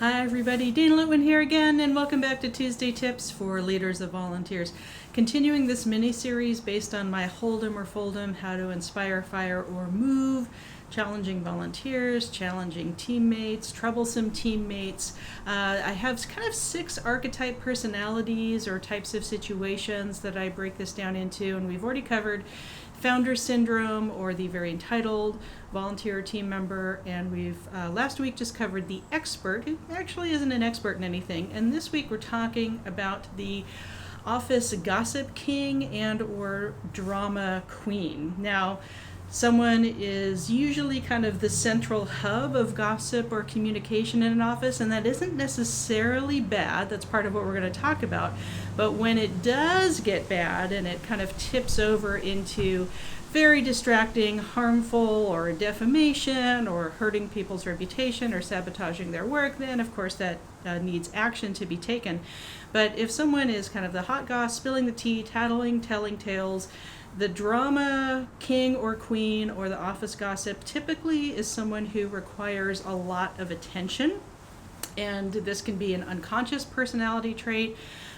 Hi everybody, Dana Litwin here again, and welcome back to Tuesday Tips for Leaders of Volunteers. Continuing this mini-series based on my Hold 'em or Fold 'em, How to Inspire, Fire, or Move, challenging volunteers, challenging teammates, troublesome teammates. I have kind of 6 archetype personalities or types of situations that I break this down into, and we've already covered founder syndrome, or the very entitled volunteer team member, and we've last week just covered the expert, who actually isn't an expert in anything, and this week we're talking about the office gossip king and or drama queen. Now, someone is usually kind of the central hub of gossip or communication in an office, and that isn't necessarily bad. That's part of what we're going to talk about. But when it does get bad and it kind of tips over into very distracting, harmful, or defamation, or hurting people's reputation, or sabotaging their work, then of course that needs action to be taken. But if someone is kind of the hot goss, spilling the tea, tattling, telling tales, the drama king or queen or the office gossip typically is someone who requires a lot of attention. And this can be an unconscious personality trait.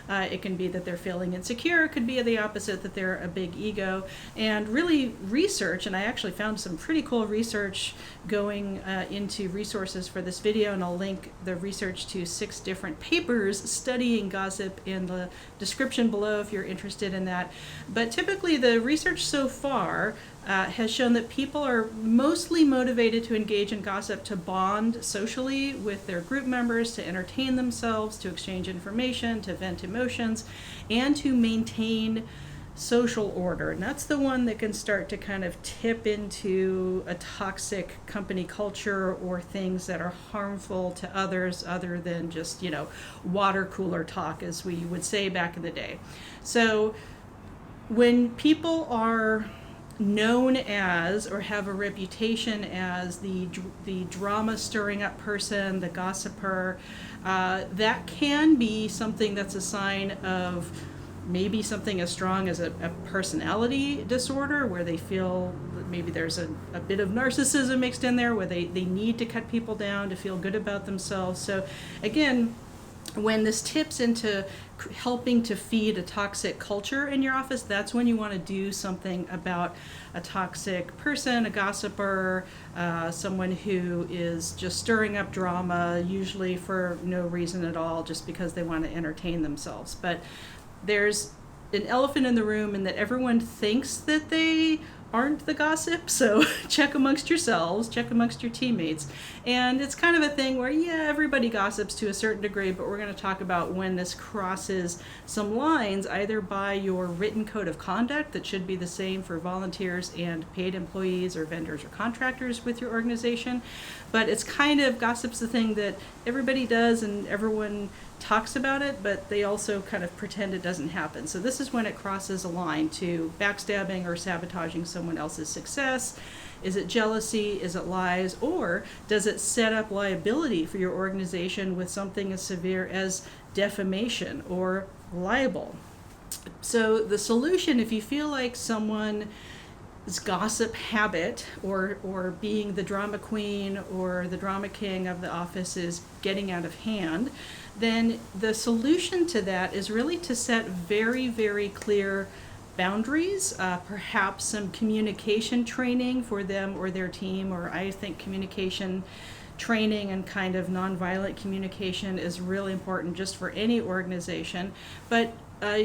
It can be that they're feeling insecure. It could be the opposite, that they're a big ego. And really research, and I actually found some pretty cool research going into resources for this video, and I'll link the research to 6 different papers studying gossip in the description below if you're interested in that. But typically the research so far has shown that people are mostly motivated to engage in gossip to bond socially with their group members, to entertain themselves, to exchange information, to vent emotions, and to maintain social order. And that's the one that can start to kind of tip into a toxic company culture or things that are harmful to others other than just, water cooler talk, as we would say back in the day. So when people are known as or have a reputation as the drama stirring up person, the gossiper, that can be something that's a sign of maybe something as strong as a personality disorder, where they feel that maybe there's a bit of narcissism mixed in there, where they need to cut people down to feel good about themselves. So again, when this tips into helping to feed a toxic culture in your office, that's when you want to do something about a toxic person, a gossiper, someone who is just stirring up drama, usually for no reason at all, just because they want to entertain themselves. But there's an elephant in the room in that everyone thinks that they aren't the gossip, so check amongst yourselves, check amongst your teammates. And it's kind of a thing where, everybody gossips to a certain degree, but we're going to talk about when this crosses some lines, either by your written code of conduct that should be the same for volunteers and paid employees or vendors or contractors with your organization. But it's kind of, gossip's the thing that everybody does and everyone talks about it, but they also kind of pretend it doesn't happen. So this is when it crosses a line to backstabbing or sabotaging someone else's success. Is it jealousy? Is it lies? Or does it set up liability for your organization with something as severe as defamation or libel? So the solution, if you feel like someone's gossip habit or being the drama queen or the drama king of the office is getting out of hand, then the solution to that is really to set very, very clear boundaries, perhaps some communication training for them or their team, or I think communication training and kind of nonviolent communication is really important just for any organization. But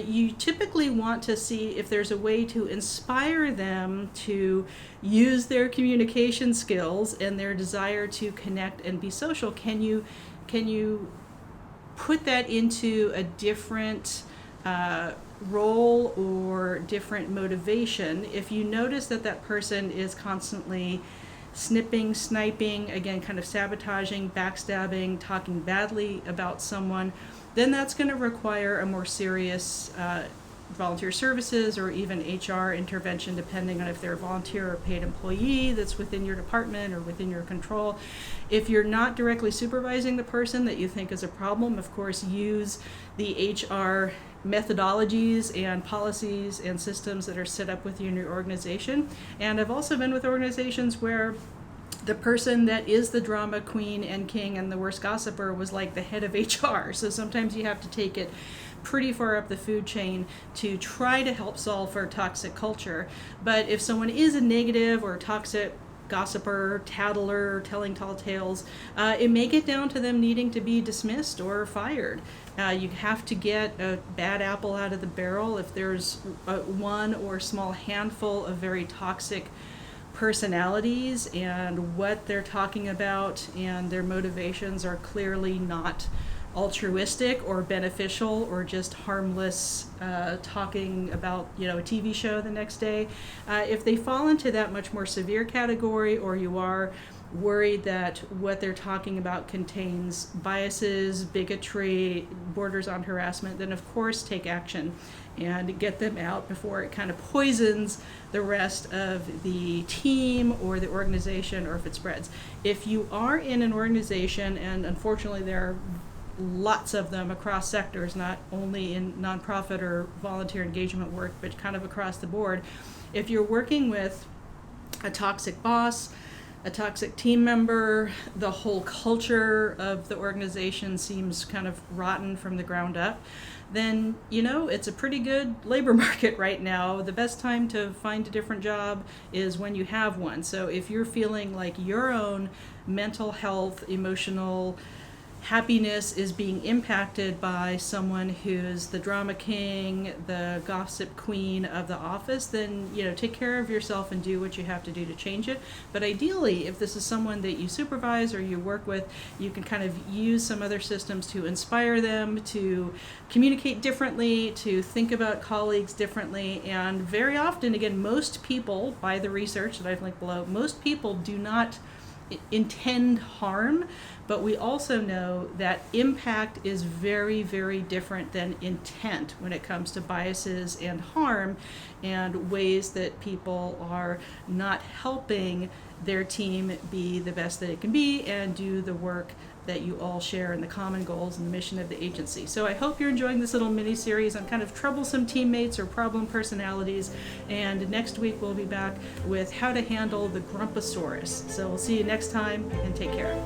you typically want to see if there's a way to inspire them to use their communication skills and their desire to connect and be social. Can you put that into a different role or different motivation? If you notice that person is constantly snipping, sniping, again, kind of sabotaging, backstabbing, talking badly about someone, then that's going to require a more serious volunteer services or even HR intervention, depending on if they're a volunteer or paid employee that's within your department or within your control. If you're not directly supervising the person that you think is a problem, of course, use the HR methodologies and policies and systems that are set up with you in your organization. And I've also been with organizations where The person that is the drama queen and king and the worst gossiper was like the head of HR. So sometimes you have to take it pretty far up the food chain to try to help solve for toxic culture. But if someone is a negative or toxic gossiper, tattler, telling tall tales, it may get down to them needing to be dismissed or fired. You have to get a bad apple out of the barrel. If there's one or small handful of very toxic personalities and what they're talking about and their motivations are clearly not altruistic or beneficial or just harmless, talking about a TV show the next day. If they fall into that much more severe category, or you are worried that what they're talking about contains biases, bigotry, borders on harassment, then of course take action and get them out before it kind of poisons the rest of the team or the organization, or if it spreads. If you are in an organization, and unfortunately there are lots of them across sectors, not only in nonprofit or volunteer engagement work, but kind of across the board. If you're working with a toxic boss, a toxic team member, the whole culture of the organization seems kind of rotten from the ground up, then it's a pretty good labor market right now. The best time to find a different job is when you have one. So if you're feeling like your own mental health, emotional happiness is being impacted by someone who's the drama king, the gossip queen of the office, then take care of yourself and do what you have to do to change it. But ideally, if this is someone that you supervise or you work with, you can kind of use some other systems to inspire them to communicate differently, to think about colleagues differently. And very often, again, most people, by the research that I've linked below, most people do not intend harm, but we also know that impact is very, very different than intent when it comes to biases and harm, and ways that people are not helping their team be the best that it can be and do the work that you all share in the common goals and the mission of the agency. So I hope you're enjoying this little mini series on kind of troublesome teammates or problem personalities. And next week we'll be back with how to handle the Grumposaurus. So we'll see you next time, and take care.